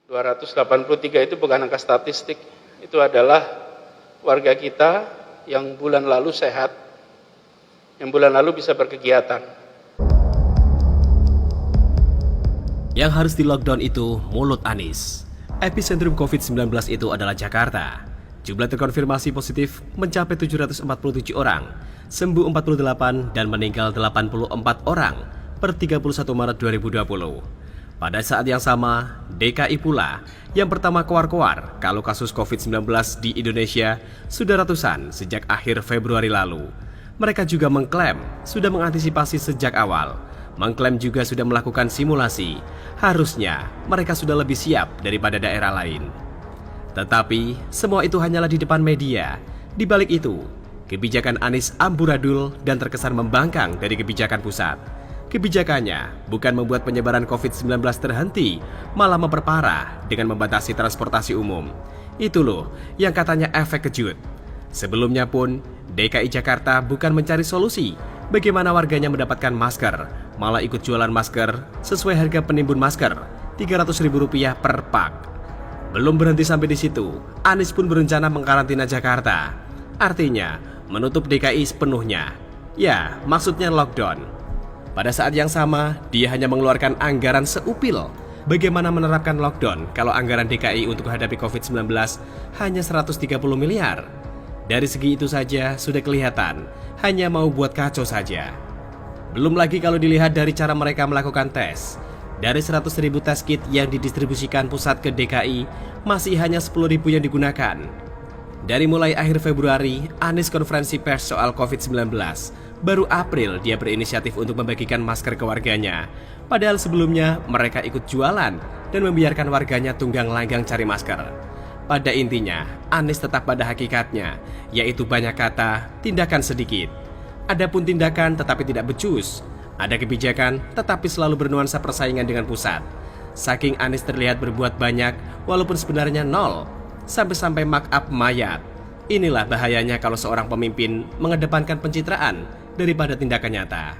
283 itu bukan angka statistik, itu adalah warga kita yang bulan lalu sehat, yang bulan lalu bisa berkegiatan. Yang harus di lockdown itu mulut Anies. Epicentrum COVID-19 itu adalah Jakarta. Jumlah terkonfirmasi positif mencapai 747 orang, sembuh 48 dan meninggal 84 orang per 31 Maret 2020. Pada saat yang sama, DKI pula yang pertama keluar-keluar kalau kasus COVID-19 di Indonesia sudah ratusan sejak akhir Februari lalu. Mereka juga mengklaim sudah mengantisipasi sejak awal, mengklaim juga sudah melakukan simulasi. Harusnya mereka sudah lebih siap daripada daerah lain. Tetapi semua itu hanyalah di depan media. Di balik itu, kebijakan Anies amburadul dan terkesan membangkang dari kebijakan pusat. Kebijakannya bukan membuat penyebaran COVID-19 terhenti, malah memperparah dengan membatasi transportasi umum. Itu loh yang katanya efek kejut. Sebelumnya pun, DKI Jakarta bukan mencari solusi bagaimana warganya mendapatkan masker, malah ikut jualan masker sesuai harga penimbun masker, Rp300.000 per pak. Belum berhenti sampai di situ, Anies pun berencana mengkarantina Jakarta. Artinya, menutup DKI sepenuhnya. Ya, maksudnya lockdown. Pada saat yang sama, dia hanya mengeluarkan anggaran seupil. Bagaimana menerapkan lockdown kalau anggaran DKI untuk menghadapi COVID-19 hanya 130 miliar? Dari segi itu saja sudah kelihatan, hanya mau buat kacau saja. Belum lagi kalau dilihat dari cara mereka melakukan tes. Dari 100.000 tes kit yang didistribusikan pusat ke DKI, masih hanya 10.000 yang digunakan. Dari mulai akhir Februari, Anies konferensi pers soal COVID-19. Baru April dia berinisiatif untuk membagikan masker ke warganya. Padahal sebelumnya mereka ikut jualan dan membiarkan warganya tunggang langgang cari masker. Pada intinya, Anies tetap pada hakikatnya, yaitu banyak kata, tindakan sedikit. Adapun tindakan tetapi tidak becus. Ada kebijakan tetapi selalu bernuansa persaingan dengan pusat. Saking Anies terlihat berbuat banyak walaupun sebenarnya nol, sampai-sampai markup mayat. Inilah bahayanya kalau seorang pemimpin mengedepankan pencitraan daripada tindakan nyata.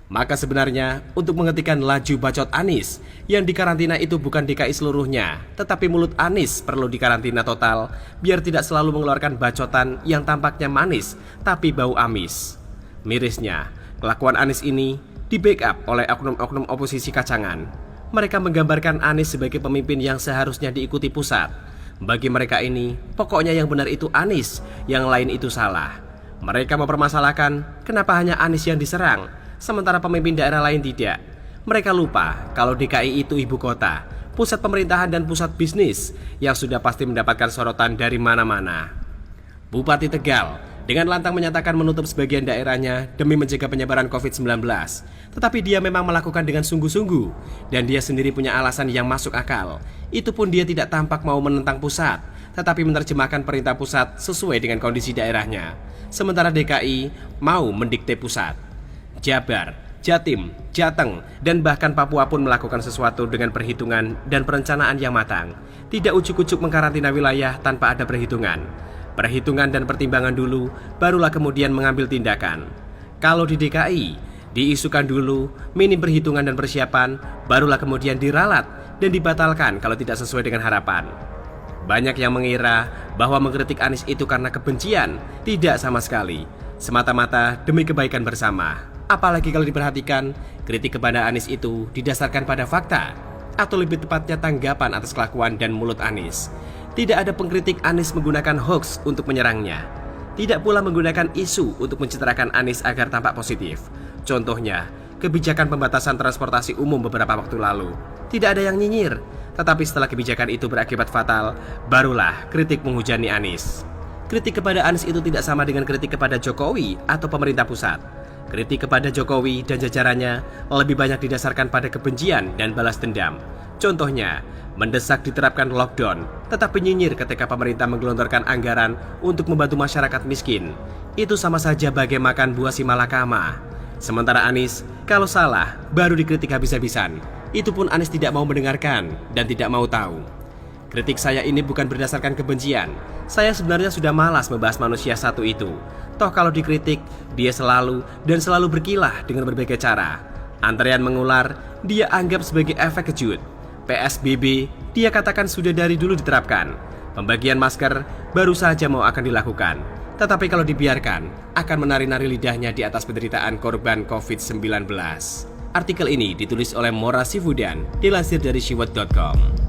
Maka sebenarnya untuk menghentikan laju bacot Anies yang dikarantina itu bukan DKI seluruhnya, tetapi mulut Anies perlu dikarantina total biar tidak selalu mengeluarkan bacotan yang tampaknya manis tapi bau amis. Mirisnya, kelakuan Anies ini di-backup oleh oknum-oknum oposisi kacangan. Mereka menggambarkan Anies sebagai pemimpin yang seharusnya diikuti pusat. Bagi mereka ini, pokoknya yang benar itu Anies, yang lain itu salah. Mereka mempermasalahkan kenapa hanya Anies yang diserang, sementara pemimpin daerah lain tidak. Mereka lupa kalau DKI itu ibu kota, pusat pemerintahan dan pusat bisnis yang sudah pasti mendapatkan sorotan dari mana-mana. Bupati Tegal dengan lantang menyatakan menutup sebagian daerahnya demi mencegah penyebaran COVID-19. Tetapi dia memang melakukan dengan sungguh-sungguh dan dia sendiri punya alasan yang masuk akal. Itu pun dia tidak tampak mau menentang pusat, tetapi menerjemahkan perintah pusat sesuai dengan kondisi daerahnya. Sementara DKI mau mendikte pusat. Jabar, Jatim, Jateng, dan bahkan Papua pun melakukan sesuatu dengan perhitungan dan perencanaan yang matang. Tidak ujuk-ujuk mengkarantina wilayah tanpa ada perhitungan. Perhitungan dan pertimbangan dulu, barulah kemudian mengambil tindakan. Kalau di DKI, diisukan dulu, minim perhitungan dan persiapan, barulah kemudian diralat dan dibatalkan kalau tidak sesuai dengan harapan. Banyak yang mengira bahwa mengkritik Anies itu karena kebencian. Tidak sama sekali. Semata-mata demi kebaikan bersama. Apalagi kalau diperhatikan, kritik kepada Anies itu didasarkan pada fakta, atau lebih tepatnya tanggapan atas kelakuan dan mulut Anies. Tidak ada pengkritik Anies menggunakan hoax untuk menyerangnya. Tidak pula menggunakan isu untuk mencitrakan Anies agar tampak positif. Contohnya, kebijakan pembatasan transportasi umum beberapa waktu lalu. Tidak ada yang nyinyir. Tetapi setelah kebijakan itu berakibat fatal, barulah kritik menghujani Anies. Kritik kepada Anies itu tidak sama dengan kritik kepada Jokowi atau pemerintah pusat. Kritik kepada Jokowi dan jajarannya lebih banyak didasarkan pada kebencian dan balas dendam. Contohnya, mendesak diterapkan lockdown, tetapi nyinyir ketika pemerintah menggelontorkan anggaran untuk membantu masyarakat miskin. Itu sama saja bagai makan buah si malakama. Sementara Anies, kalau salah, baru dikritik habis-habisan. Itu pun Anies tidak mau mendengarkan dan tidak mau tahu. Kritik saya ini bukan berdasarkan kebencian. Saya sebenarnya sudah malas membahas manusia satu itu. Toh kalau dikritik, dia selalu berkilah dengan berbagai cara. Antrean mengular, dia anggap sebagai efek kejut. PSBB dia katakan sudah dari dulu diterapkan. Pembagian masker baru saja mau akan dilakukan. Tetapi kalau dibiarkan, akan menari-nari lidahnya di atas penderitaan korban COVID-19. Artikel ini ditulis oleh Mora Sifudan, dilansir dari siwet.com.